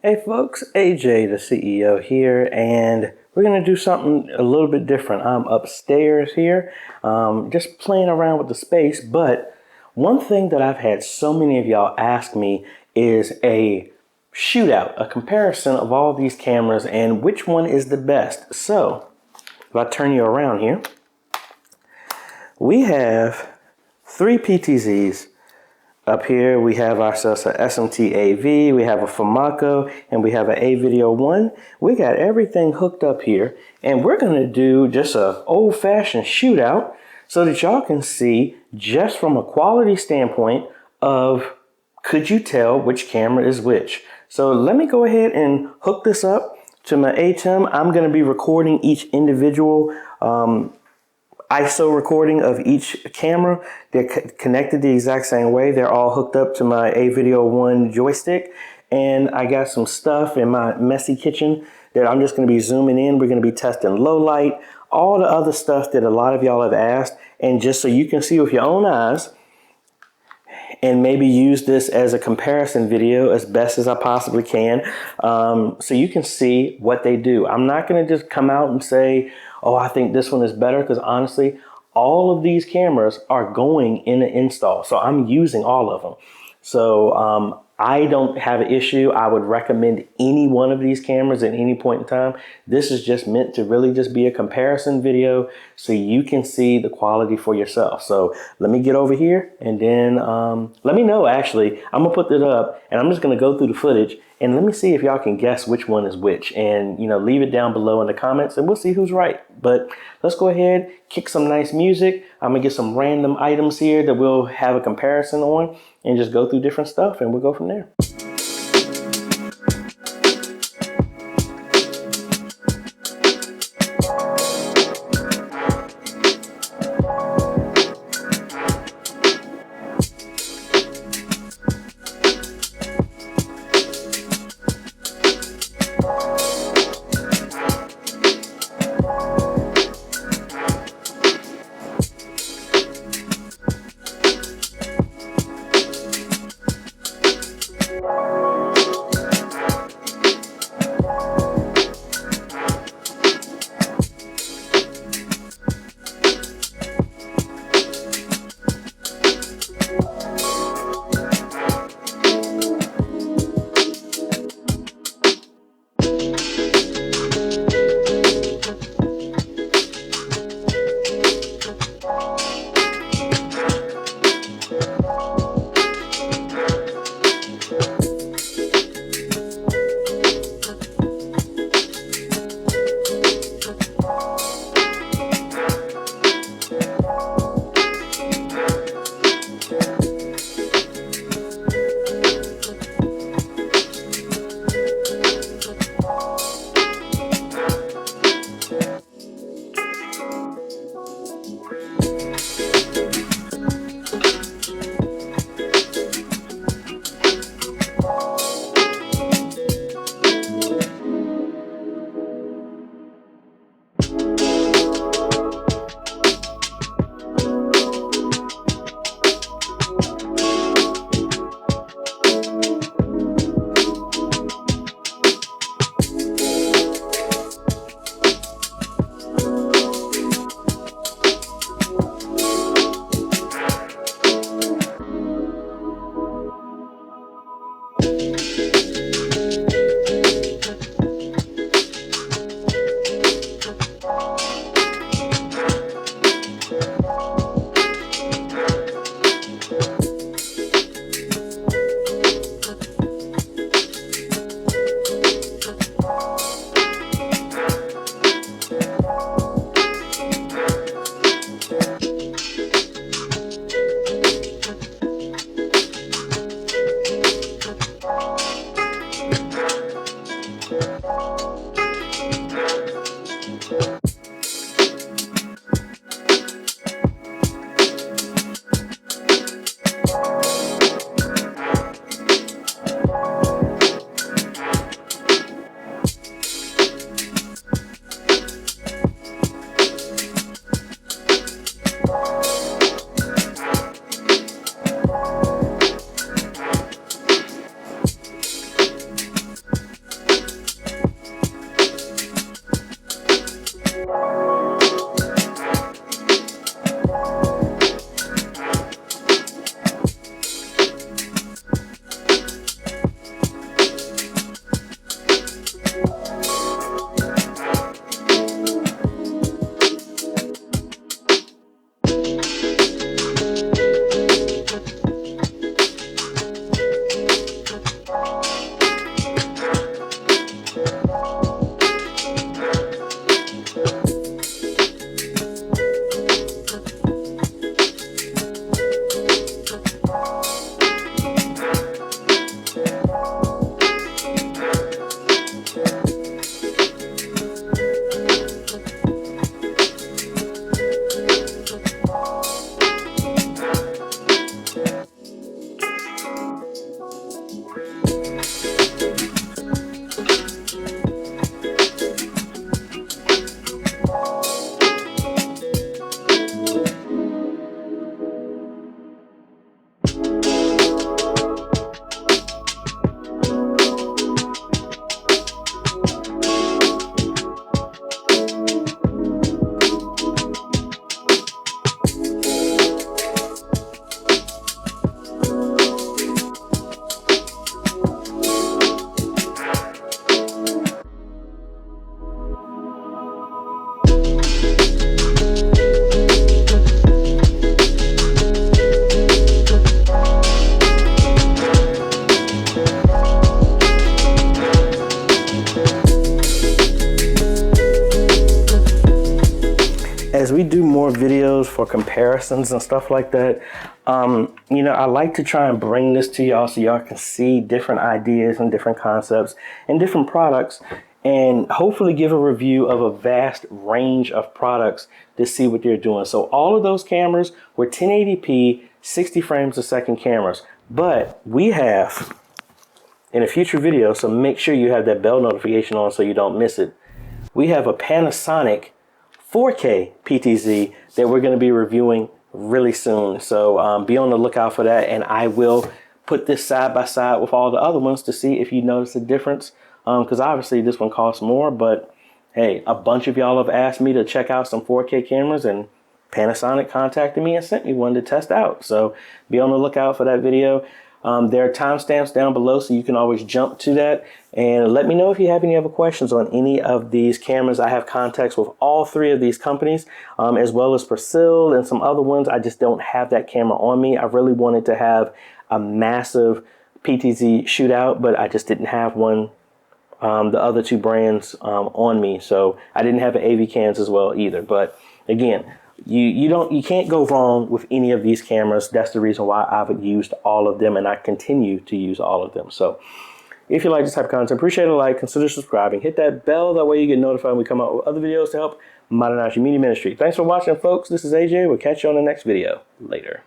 Hey folks, AJ the CEO here, and we're going to do something a little bit different. I'm upstairs here, just playing around with the space, but one thing that I've had so many of y'all ask me is a shootout, a comparison of all these cameras and which one is the best. So, if I turn you around here, we have three PTZs. Up here, we have ourselves a SMTAV, we have a Fomako, and we have an Avideone. We got everything hooked up here, and we're going to do just an old-fashioned shootout so that y'all can see just from a quality standpoint of could you tell which camera is which. So let me go ahead and hook this up to my ATEM. I'm going to be recording each individual ISO recording of each camera. They're connected the exact same way. They're all hooked up to my Avideone joystick. And I got some stuff in my messy kitchen that I'm just going to be zooming in. We're going to be testing low light, all the other stuff that a lot of y'all have asked. And just so you can see with your own eyes and maybe use this as a comparison video as best as I possibly can, so you can see what they do. I'm not going to just come out and say, oh, I think this one is better, because honestly, all of these cameras are going in an install. So I'm using all of them. So I don't have an issue. I would recommend any one of these cameras at any point in time. This is just meant to really just be a comparison video so you can see the quality for yourself. So let me get over here and then let me know. Actually, I'm gonna put it up and I'm just gonna go through the footage and let me see if y'all can guess which one is which, and leave it down below in the comments and we'll see who's right. But let's go ahead, kick some nice music. I'm gonna get some random items here that we'll have a comparison on and just go through different stuff and we'll go from there. for comparisons and stuff like that. You know, I like to try and bring this to y'all so y'all can see different ideas and different concepts and different products, and hopefully give a review of a vast range of products to see what they're doing. So all of those cameras were 1080p, 60 frames a second cameras, but we have in a future video, so make sure you have that bell notification on so you don't miss it. We have a Panasonic 4K PTZ that we're going to be reviewing really soon. So be on the lookout for that, and I will put this side by side with all the other ones to see if you notice a difference. Because obviously this one costs more, but hey, a bunch of y'all have asked me to check out some 4K cameras, and Panasonic contacted me and sent me one to test out. So be on the lookout for that video. There are timestamps down below, so you can always jump to that. And let me know if you have any other questions on any of these cameras. I have contacts with all three of these companies, as well as Persil and some other ones. I just don't have that camera on me. I really wanted to have a massive PTZ shootout, but I just didn't have one. The other two brands on me, so I didn't have an AV cans as well either. But again, you can't go wrong with any of these cameras. That's the reason why I've used all of them, and I continue to use all of them. So if you like this type of content, appreciate a like, consider subscribing, hit that bell, that way you get notified when we come out with other videos to help modernize your media ministry. Thanks for watching, folks. This is AJ. We'll catch you on the next video. Later.